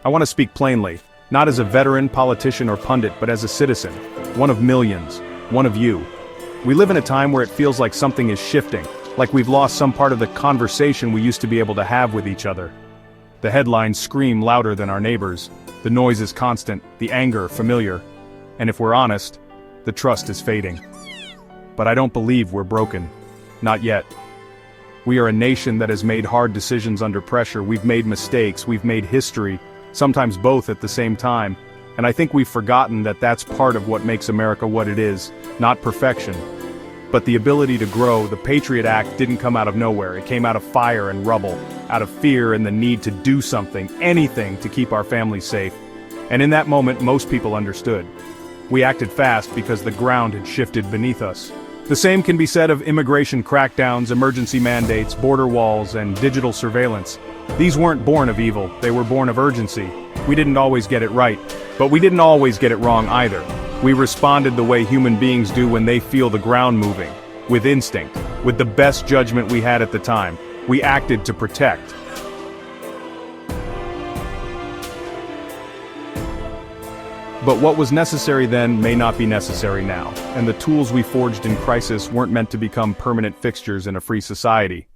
I want to speak plainly, not as a veteran, politician, or pundit, but as a citizen, one of millions, one of you. We live in a time where it feels like something is shifting, like we've lost some part of the conversation we used to be able to have with each other. The headlines scream louder than our neighbors, the noise is constant, the anger familiar, and if we're honest, the trust is fading. But I don't believe we're broken. Not yet. We are a nation that has made hard decisions under pressure. We've made mistakes, we've made history, sometimes both at the same time, and I think we've forgotten that that's part of what makes America what it is, not perfection, but the ability to grow. The Patriot Act didn't come out of nowhere, it came out of fire and rubble, out of fear and the need to do something, anything to keep our families safe. And in that moment, most people understood. We acted fast because the ground had shifted beneath us. The same can be said of immigration crackdowns, emergency mandates, border walls, and digital surveillance. These weren't born of evil, they were born of urgency. We didn't always get it right, but we didn't always get it wrong either. We responded the way human beings do when they feel the ground moving, with instinct, with the best judgment we had at the time. We acted to protect. But what was necessary then may not be necessary now, and the tools we forged in crisis weren't meant to become permanent fixtures in a free society.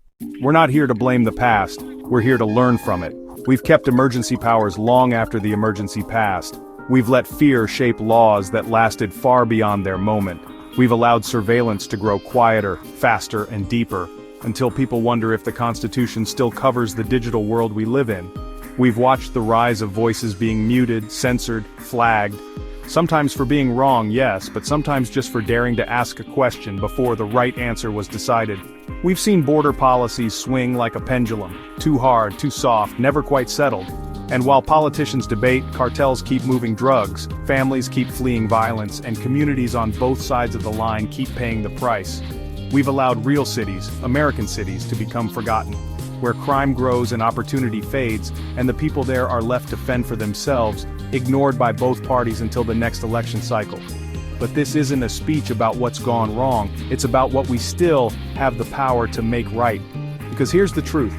We're not here to blame the past, we're here to learn from it. We've kept emergency powers long after the emergency passed. We've let fear shape laws that lasted far beyond their moment. We've allowed surveillance to grow quieter, faster, and deeper, until people wonder if the Constitution still covers the digital world we live in. We've watched the rise of voices being muted, censored, flagged. Sometimes for being wrong, yes, but sometimes just for daring to ask a question before the right answer was decided. We've seen border policies swing like a pendulum, too hard, too soft, never quite settled. And while politicians debate, cartels keep moving drugs, families keep fleeing violence, and communities on both sides of the line keep paying the price. We've allowed real cities, American cities, to become forgotten, where crime grows and opportunity fades, and the people there are left to fend for themselves, ignored by both parties until the next election cycle. But this isn't a speech about what's gone wrong, it's about what we still have the power to make right. Because here's the truth,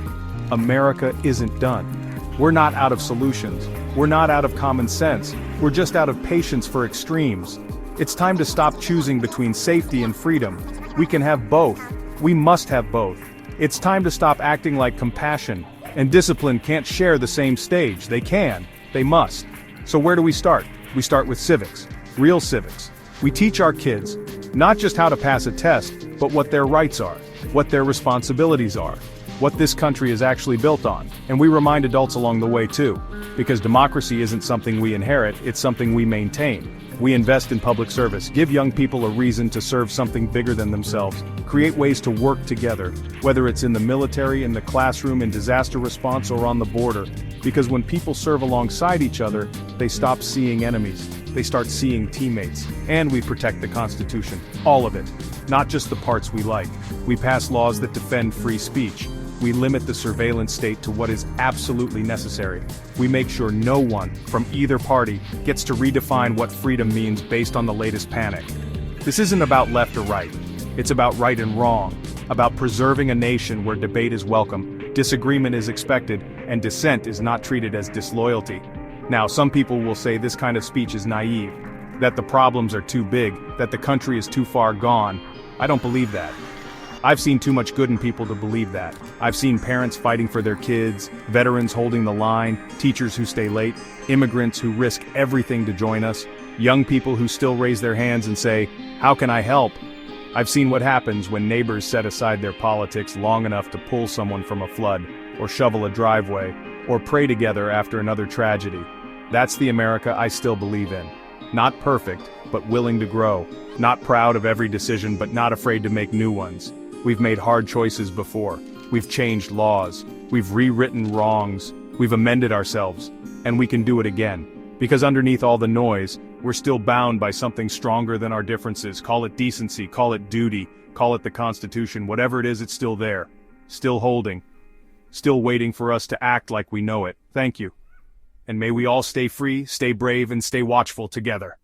America isn't done. We're not out of solutions, we're not out of common sense, we're just out of patience for extremes. It's time to stop choosing between safety and freedom. We can have both, we must have both. It's time to stop acting like compassion and discipline can't share the same stage. They can, they must. So where do we start? We start with civics, real civics. We teach our kids, not just how to pass a test, but what their rights are, what their responsibilities are, what this country is actually built on. And we remind adults along the way too, because democracy isn't something we inherit, it's something we maintain. We invest in public service, give young people a reason to serve something bigger than themselves, create ways to work together, whether it's in the military, in the classroom, in disaster response, or on the border. Because when people serve alongside each other, they stop seeing enemies, they start seeing teammates. And we protect the Constitution, all of it, not just the parts we like. We pass laws that defend free speech. We limit the surveillance state to what is absolutely necessary. We make sure no one, from either party, gets to redefine what freedom means based on the latest panic. This isn't about left or right. It's about right and wrong, about preserving a nation where debate is welcome, disagreement is expected, and dissent is not treated as disloyalty. Now, some people will say this kind of speech is naive, that the problems are too big, that the country is too far gone. I don't believe that. I've seen too much good in people to believe that. I've seen parents fighting for their kids, veterans holding the line, teachers who stay late, immigrants who risk everything to join us, young people who still raise their hands and say, "How can I help?" I've seen what happens when neighbors set aside their politics long enough to pull someone from a flood, or shovel a driveway, or pray together after another tragedy. That's the America I still believe in. Not perfect, but willing to grow. Not proud of every decision, but not afraid to make new ones. We've made hard choices before. We've changed laws. We've rewritten wrongs. We've amended ourselves. And we can do it again. Because underneath all the noise, we're still bound by something stronger than our differences. Call it decency, call it duty, call it the Constitution, whatever it is, it's still there. Still holding. Still waiting for us to act like we know it. Thank you. And may we all stay free, stay brave, and stay watchful together.